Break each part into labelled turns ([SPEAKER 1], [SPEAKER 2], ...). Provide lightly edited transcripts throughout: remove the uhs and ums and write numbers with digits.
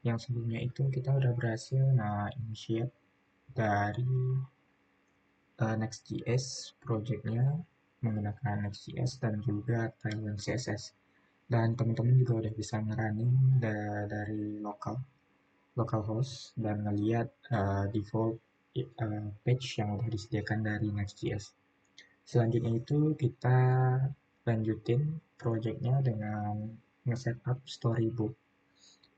[SPEAKER 1] Yang sebelumnya itu kita udah berhasil initiate dari Next.js projectnya menggunakan Next.js dan juga Tailwind CSS. Dan teman-teman juga udah bisa ngerunning dari localhost dan ngeliat default page yang udah disediakan dari Next.js. Selanjutnya itu kita lanjutin projectnya dengan nge-setup storybook.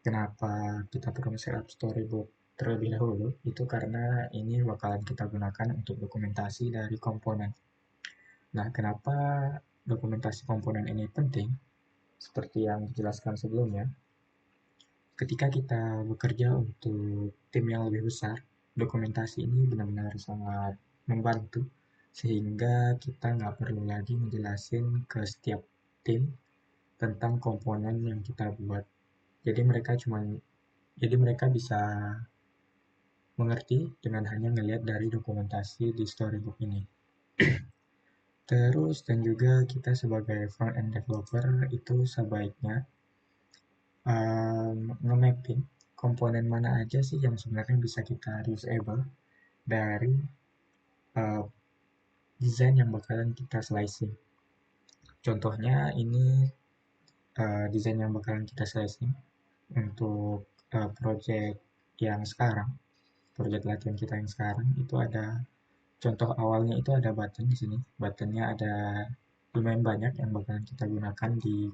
[SPEAKER 1] Kenapa kita perlu nge-setup storybook terlebih dahulu? Itu karena ini bakalan kita gunakan untuk dokumentasi dari komponen. Nah, kenapa dokumentasi komponen ini penting? Seperti yang dijelaskan sebelumnya, ketika kita bekerja untuk tim yang lebih besar, dokumentasi ini benar-benar sangat membantu sehingga kita nggak perlu lagi menjelasin ke setiap tim tentang komponen yang kita buat. Jadi mereka bisa mengerti dengan hanya melihat dari dokumentasi di storybook ini. Terus dan juga kita sebagai front-end developer itu sebaiknya nge-mapping komponen mana aja sih yang sebenarnya bisa kita reusable dari uh, desain yang bakalan kita slicing. Contohnya ini desain yang bakalan kita slicing untuk project yang sekarang, project latihan kita yang sekarang itu ada contoh awalnya itu ada button di sini. Buttonnya ada lumayan banyak yang bakalan kita gunakan di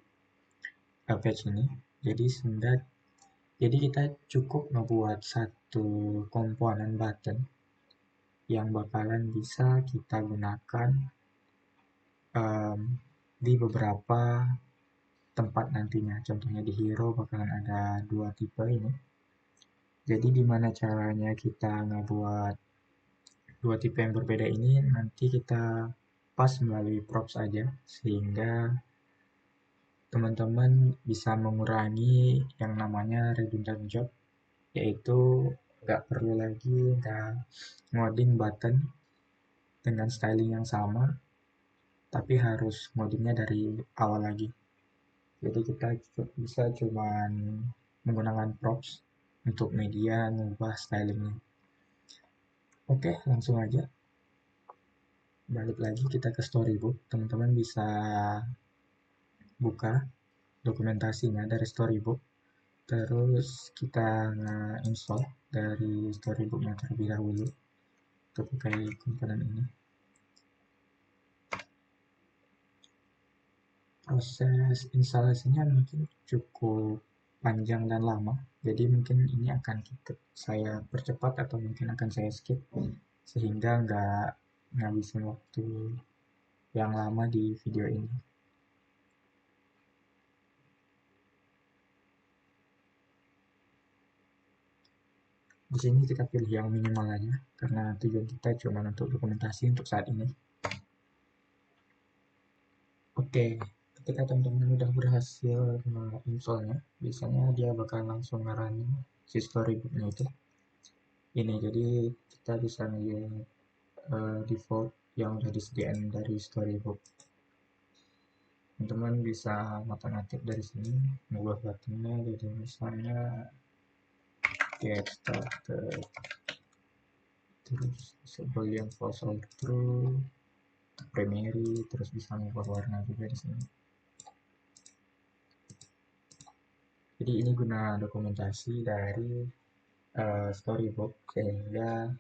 [SPEAKER 1] page ini. Jadi kita cukup ngebuat satu komponen button yang bakalan bisa kita gunakan um, di beberapa tempat nantinya. Contohnya di hero bakalan ada dua tipe ini. Jadi gimana caranya kita ngebuat dua tipe yang berbeda ini nanti kita pas melalui props aja sehingga teman-teman bisa mengurangi yang namanya redundant job, yaitu nggak perlu lagi ngoding button dengan styling yang sama tapi harus ngodingnya dari awal lagi. Jadi kita bisa cuman menggunakan props untuk media mengubah stylingnya. Oke, langsung aja balik lagi kita ke storybook. Teman-teman bisa buka dokumentasinya dari storybook, terus kita install dari storybooknya terlebih dahulu untuk pakai komponen ini. Proses instalasinya mungkin cukup panjang dan lama, jadi mungkin ini akan saya percepat atau mungkin akan saya skip sehingga nggak ngabisin waktu yang lama di video ini. Di sini kita pilih yang minimal aja karena tujuan kita cuma untuk dokumentasi untuk saat ini. Oke, ketika teman-teman udah berhasil installnya, biasanya dia bakal langsung ngerunning si storybooknya itu. Ini jadi kita bisa ngeliat default yang udah disediakan dari storybook. Teman-teman bisa ngotak-ngatik dari sini, mengubah buttonnya jadi misalnya get started, terus disable yang false all true, primary, terus bisa mengubah warna juga di sini. Jadi ini guna dokumentasi dari storybook sehingga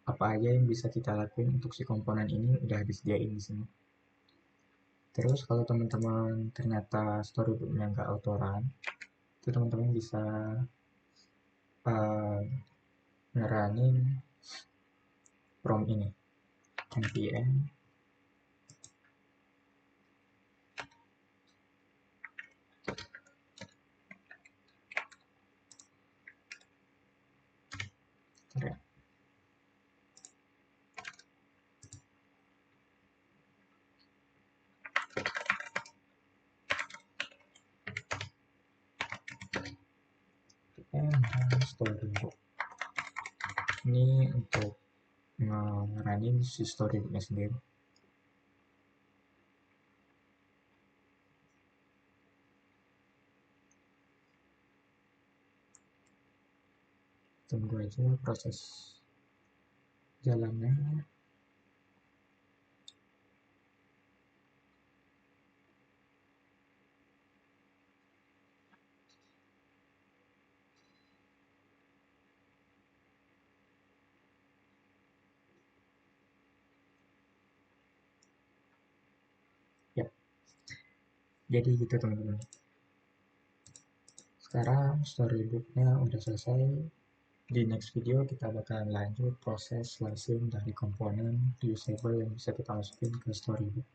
[SPEAKER 1] apa aja yang bisa kita lakuin untuk si komponen ini udah disediain di sini. Terus kalau teman-teman ternyata storybooknya nggak auto run, itu teman-teman bisa ngerunning prompt ini npm storybook. Ini untuk ngerunning si storybooknya sendiri. tunggu aja proses jalannya. Ya, jadi gitu teman-teman. Sekarang storybooknya udah selesai. Di next video kita bakalan lanjut proses slicing dari komponen reusable yang bisa kita masukin ke storybook.